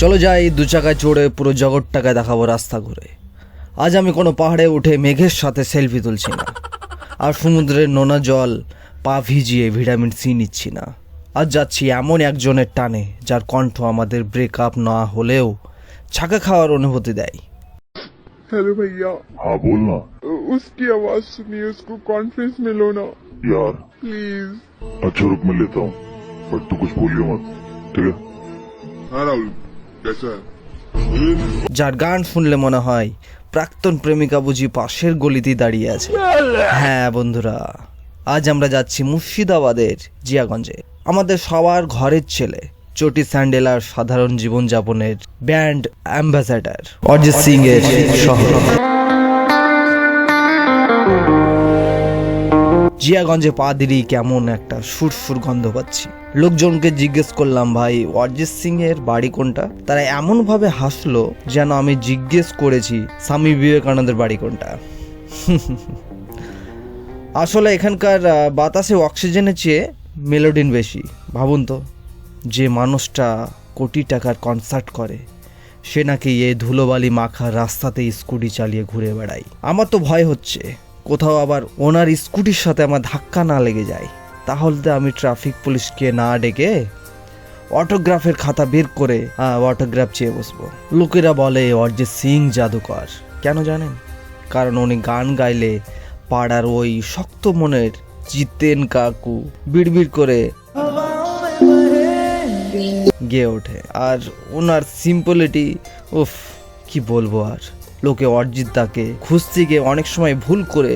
চলো যাই দু চাকায় চড়ে পুরো জগৎটাকে দেখাবো রাস্তা ঘুরে। আজ আমি কোনো পাহাড়ে উঠে মেঘের সাথে সেলফি তুলছি না, আর সমুদ্রের নোনা জল পা ভিজিয়ে ভিটামিন সি নিচ্ছি না। আজ যাচ্ছি এমন একজনের টানে যার কণ্ঠ আমাদের ব্রেকআপ না হলেও ছাকা খাওয়ার অনুভূতি দেয়। हेलो भैया। हाँ बोलना उसकी आवाज सुनिए, उसको कॉन्फ्रेंस में लो ना यार। प्लीज। अच्छा रुक मैं लेता हूँ, बट तू कुछ बोलियो मत, ठीक है? हाँ राहुल, कैसा है? যার গান শুনলে মনে হয় প্রাক্তন প্রেমিকা বুঝি পাশের গলিতেই দাঁড়িয়ে আছে। হ্যাঁ বন্ধুরা, আজ আমরা যাচ্ছি মুর্শিদাবাদের জিয়াগঞ্জে। আমাদের সবার ঘরের ছেলে, চটি স্যান্ডেল আর সাধারণ জীবনযাপনের ব্র্যান্ড অ্যাম্বাসাডার অরিজিৎ সিং এর শহর জিয়াগঞ্জে পা দিলেই কেমন একটা সুরসুর গন্ধ পাচ্ছি। লোকজনকে জিজ্ঞেস করলাম, ভাই অরিজিৎ সিং এর বাড়ি কোনটা? তারা এমন ভাবে হাসলো যেন আমি জিজ্ঞেস করেছি স্বামী বিবেকানন্দের বাড়ি কোনটা। আসলে এখানকার বাতাসে অক্সিজেনের চেয়ে মেলোডিন বেশি। ভাবুন তো, যে মানুষটা কোটি টাকার কনসার্ট করে সে নাকি এই ধুলোবালি মাখা রাস্তাতে স্কুটি চালিয়ে ঘুরে বেড়ায়। আমার তো ভয় হচ্ছে কোথাও আবার ওনার স্কুটির সাথে আমার ধাক্কা না লেগে যায়, তাহলে তো আমি ট্রাফিক পুলিশকে না ডেকে অটোগ্রাফের খাতা বের করে অটোগ্রাফ চেয়ে বসবো। লোকেরা বলে অরিজিৎ সিং জাদুকর, কেন জানেন? কারণ উনি গান গাইলে পাড়ার ওই শক্ত মনের জিতেন কাকু বিড়বিড় করে গেয়ে ওঠে। আর ওনার সিম্পলিটি, উফ কি বলবো। আর লোকে অরিজিৎ দাকে খুঁজতে গিয়ে অনেক সময় ভুল করে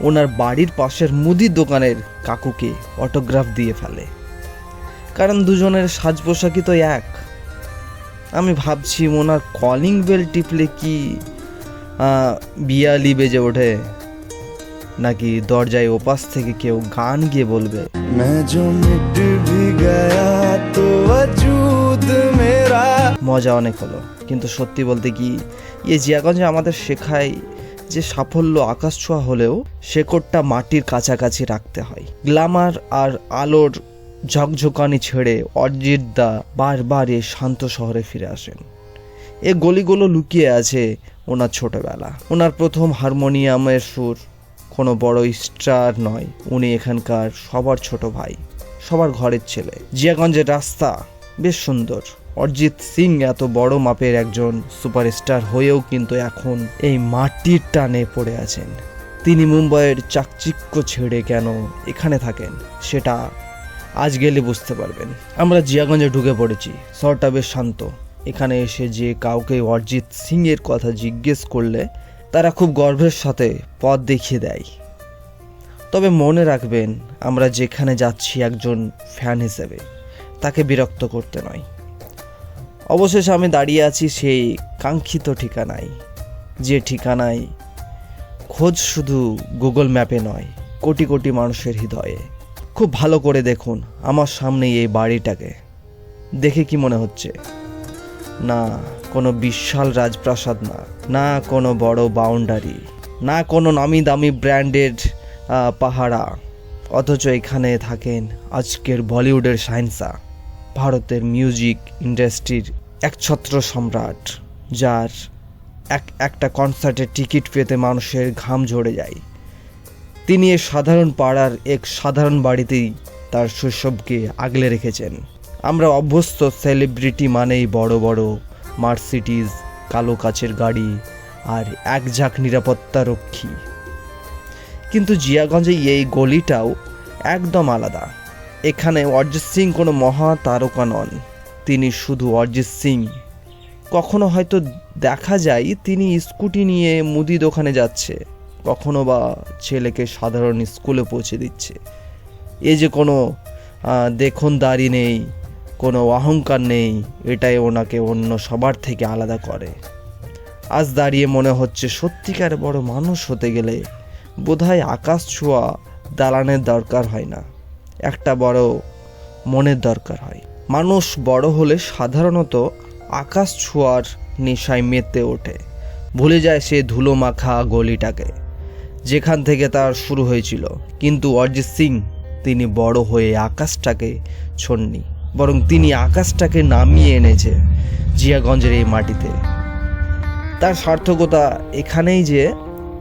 ওনার বাড়ির পাশের মুদির দোকানের কাকুকে অটোগ্রাফ দিয়ে ফেলে, কারণ দুজনের সাজ পোশাকই তো এক। আমি ভাবছি ওনার কলিং বেল টিপলে কি বিয়ালি বেজে ওঠে, নাকি দরজায় ওপাশ থেকে কেউ গান গিয়ে বলবে মজা অনেক হলো। কিন্তু সত্যি বলতে কি, এই জিয়াগঞ্জে আমাদের শেখায় যে সাফল্য আকাশ ছোঁয়া হলেও শেকড়টা মাটির কাছাকাছি রাখতে হয়। গ্ল্যামার আর আলোর ঝকঝকানি ছেড়ে অরিজিৎ দা বারবার এই শান্ত শহরে ফিরে আসেন। এ গলিগুলো লুকিয়ে আছে ওনার ছোটবেলা, ওনার প্রথম হারমোনিয়ামের সুর। কোনো বড় স্টার নয়, উনি এখানকার সবার ছোট ভাই, সবার ঘরের ছেলে। জিয়াগঞ্জের রাস্তা বেশ সুন্দর। অরিজিৎ সিং এত বড় মাপের একজন সুপারস্টার হয়েও কিন্তু এখন এই মাটির টানে পড়ে আছেন। তিনি মুম্বাইয়ের চাকচিক্য ছেড়ে কেন এখানে থাকেন সেটা আজ গেলে বুঝতে পারবেন। আমরা জিয়াগঞ্জে ঢুকে পড়েছি। শহরটা বেশ শান্ত। এখানে এসে যে কাউকে অরিজিৎ সিং এর কথা জিজ্ঞেস করলে তারা খুব গর্বের সাথে পথ দেখিয়ে দেয়। তবে মনে রাখবেন, আমরা যেখানে যাচ্ছি একজন ফ্যান হিসেবে, তাকে বিরক্ত করতে নয়। অবশেষে আমি দাঁড়িয়ে আছি সেই কাঙ্ক্ষিত ঠিকানায়, যে ঠিকানায় খোঁজ শুধু গুগল ম্যাপে নয়, কোটি কোটি মানুষের হৃদয়ে। খুব ভালো করে দেখুন আমার সামনেই এই বাড়িটাকে। দেখে কি মনে হচ্ছে? না কোনো বিশাল রাজপ্রাসাদ, না কোনো বড় বাউন্ডারি, না কোনো নামি দামি ব্র্যান্ডেড পাহাড়া, অথচ এখানে থাকেন আজকের বলিউডের শাহেনশা, ভারতের মিউজিক ইন্ডাস্ট্রির একছত্র সম্রাট, যার একটা কনসার্টের টিকিট পেতে মানুষের ঘাম ঝরে যায়। তিনি এই সাধারণ পাড়ার এক সাধারণ বাড়িতেই তার শৈশবকে আগলে রেখেছেন। আমরা অভ্যস্ত সেলিব্রিটি মানেই বড় বড় মার্সিডিজ, কালো কাচের গাড়ি আর এক ঝাঁক নিরাপত্তা রক্ষী, কিন্তু জিয়াগঞ্জে এই গলিটাও একদম আলাদা। এখানে অরিজিৎ সিং কোনো মহা তারকা নন, তিনি শুধু অরিজিৎ সিং। কখনো হয়তো দেখা যায় তিনি স্কুটি নিয়ে মুদি দোকানে যাচ্ছে, কখনো বা ছেলেকে সাধারণ স্কুলে পৌঁছে দিচ্ছে। এই যে কোনো দেখুন দাড়ি নেই, কোনো অহংকার নেই, এটাই ওনাকে অন্য সবার থেকে আলাদা করে। আজ দাঁড়িয়ে মনে হচ্ছে সত্যিকার বড় মানুষ হতে গেলে বোধহয় আকাশ ছোঁয়া দালানের দরকার হয় না, একটা বড় মনের দরকার হয়। মানুষ বড় হলে সাধারণত আকাশ ছোঁয়ার নেশায় মেতে ওঠে, ভুলে যায় সে ধুলো মাখা গলিটাকে যেখান থেকে তার শুরু হয়েছিল। কিন্তু অরিজিৎ সিং তিনি বড় হয়ে আকাশটাকে ছোঁননি, বরং তিনি আকাশটাকে নামিয়ে এনেছে জিয়াগঞ্জের এই মাটিতে। তার সার্থকতা এখানেই যে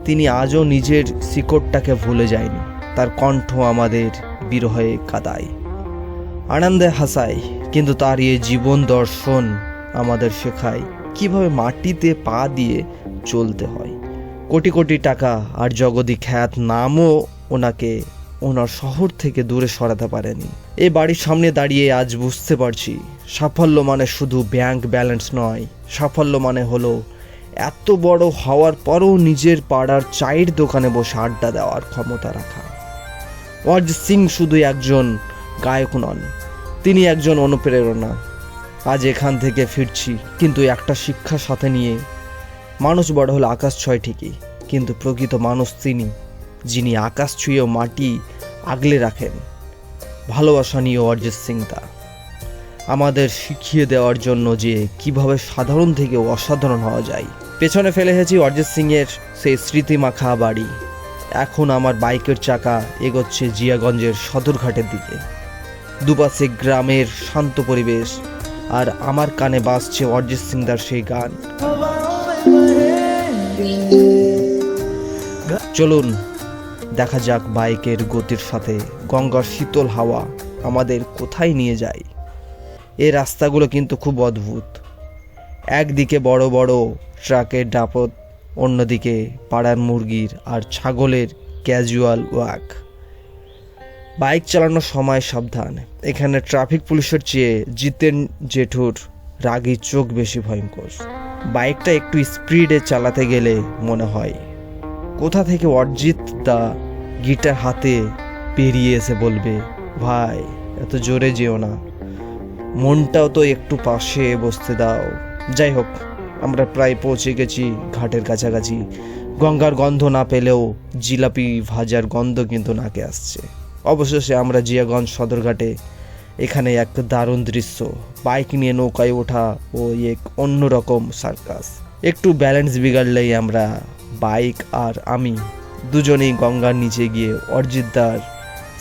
তিনি আজও নিজের শিকড়টাকে ভুলে যায়নি। তার কণ্ঠ আমাদের বিরহে কাঁদায়, আনন্দে হাসায়, কিন্তু তার এই জীবন দর্শন আমাদের শেখায় কিভাবে মাটিতে পা দিয়ে চলতে হয়। কোটি কোটি টাকা আর জগতি খ্যাত নামও ওনাকে ওনার শহর থেকে দূরে সরাতে পারেনি। এই বাড়ির সামনে দাঁড়িয়ে আজ বুঝতে পারছি সাফল্য মানে শুধু ব্যাংক ব্যালেন্স নয়, সাফল্য মানে হলো এত বড় হওয়ার পরও নিজের পাড়ার চায়ের দোকানে বসে আড্ডা দেওয়ার ক্ষমতা রাখা। অরিজিৎ সিং শুধু একজন গায়ক নন, তিনি একজন অনুপ্রেরণা। আজ এখান থেকে ফিরছি কিন্তু একটা শিক্ষা সাথে নিয়ে, মানুষ বড় হলো আকাশ ছয় ঠিকই, কিন্তু প্রকৃত মানুষ তিনি যিনি আকাশ ছুঁয়েও মাটি আগলে রাখেন। ভালোবাসা নিয়ে অরিজিৎ সিং তা আমাদের শিখিয়ে দেওয়ার জন্য যে কিভাবে সাধারণ থেকে অসাধারণ হওয়া যায়। পেছনে ফেলে এসেছি অরিজিৎ সিংয়ের সেই স্মৃতিমাখা বাড়ি। এখন আমার বাইকের চাকা এগোচ্ছে জিয়াগঞ্জের সদরঘাটের দিকে। দুপাশে গ্রামের শান্ত পরিবেশ, আর আমার কানে বাজছে অরিজিৎ সিংদার সেই গান। চলুন দেখা যাক বাইকের গতির সাথে গঙ্গার শীতল হাওয়া আমাদের কোথায় নিয়ে যায়। এই রাস্তাগুলো কিন্তু খুব অদ্ভুত। একদিকে বড় বড় ট্রাকের ডাপট, অন্যদিকে পাড়ার মুরগির আর ছাগলের ক্যাজুয়াল ওয়াক। বাইক চালানোর সময় সাবধান, এখানে ট্রাফিক পুলিশের চেয়ে জিতেন জেঠুর রাগী চোখ বেশি ভয়ঙ্কর। বাইকটা একটু স্পিডে চালাতে গেলে মনে হয় কোথা থেকে অরিজিৎ দা গিটার হাতে পেরিয়ে এসে বলবে, ভাই এত জোরে যেও না, মনটাও তো একটু পাশে বসতে দাও। যাই হোক, আমরা প্রায় পৌঁছে গেছি ঘাটের কাছাকাছি। গঙ্গার গন্ধ না পেলেও জিলাপি ভাজার গন্ধ কিন্তু নাকে আসছে। অবশেষে আমরা জিয়াগঞ্জ সদরঘাটে। এখানে এক দারুণ দৃশ্য, বাইক নিয়ে নৌকায় ওঠা ও এক অন্যরকম সার্কাস। একটু ব্যালেন্স বিগাড়লেই আমরা, বাইক আর আমি দুজনেই গঙ্গার নিচে গিয়ে অরিজিৎদার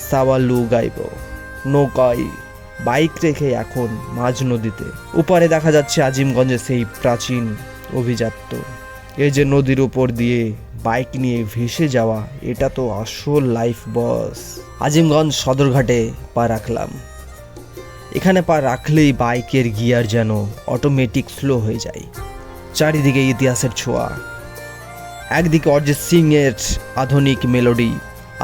সাওয়ালু গাইব। নৌকায় বাইক রেখে এখন মাঝ নদীতে। উপারে দেখা যাচ্ছে আজিমগঞ্জের সেই প্রাচীন অভিজাত্য। এই যে নদীর উপর দিয়ে বাইক নিয়ে ভেসে যাওয়া, এটা তো আসল লাইফ বস। আজিমগঞ্জ সদরঘাটে পা রাখলাম। এখানে পা রাখলেই বাইকের গিয়ার যেন অটোমেটিক স্লো হয়ে যায়। চারিদিকে ইতিহাসের ছোঁয়া, একদিকে অরিজিৎ সিং এর আধুনিক মেলোডি,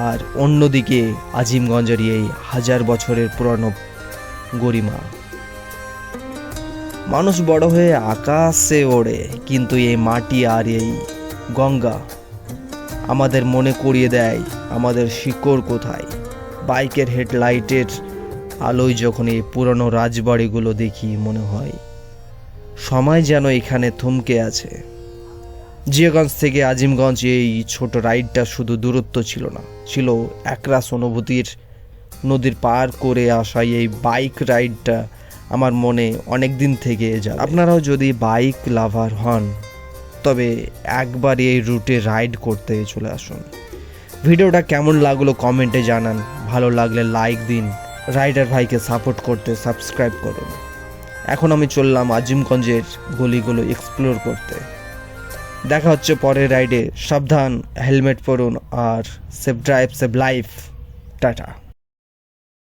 আর অন্যদিকে আজিমগঞ্জের এই 1000 বছরের পুরানো গরিমা। মানুষ বড় হয়ে আকাশে ওড়ে, কিন্তু এই মাটি আর এই গঙ্গা আমাদের মনে করিয়ে দেয় আমাদের শিকড় কোথায়। বাইকের হেডলাইটের আলোয় যখন এই পুরনো রাজবাড়িগুলো দেখি, মনে হয় সময় যেন এখানে থমকে আছে। জিয়াগঞ্জ থেকে আজিমগঞ্জ এই ছোট রাইডটা শুধু দূরত্ব ছিল না, ছিল একরাশ অনুভূতির। নদীর পার করে আসা এই বাইক রাইডটা আমার মনে অনেক দিন থেকে যায়। আপনারাও যদি বাইক লাভার হন তবে একবার এই রুটে রাইড করতে চলে আসুন। ভিডিওটা কেমন লাগলো কমেন্টে জানান, ভালো লাগলে লাইক দিন, রাইডার ভাইকে সাপোর্ট করতে সাবস্ক্রাইব করুন। এখন আমি চললাম আজিমগঞ্জের গলিগুলো এক্সপ্লোর করতে। দেখা হচ্ছে পরের রাইডে। সাবধান, হেলমেট পরুন আর safe drive save life. Tata.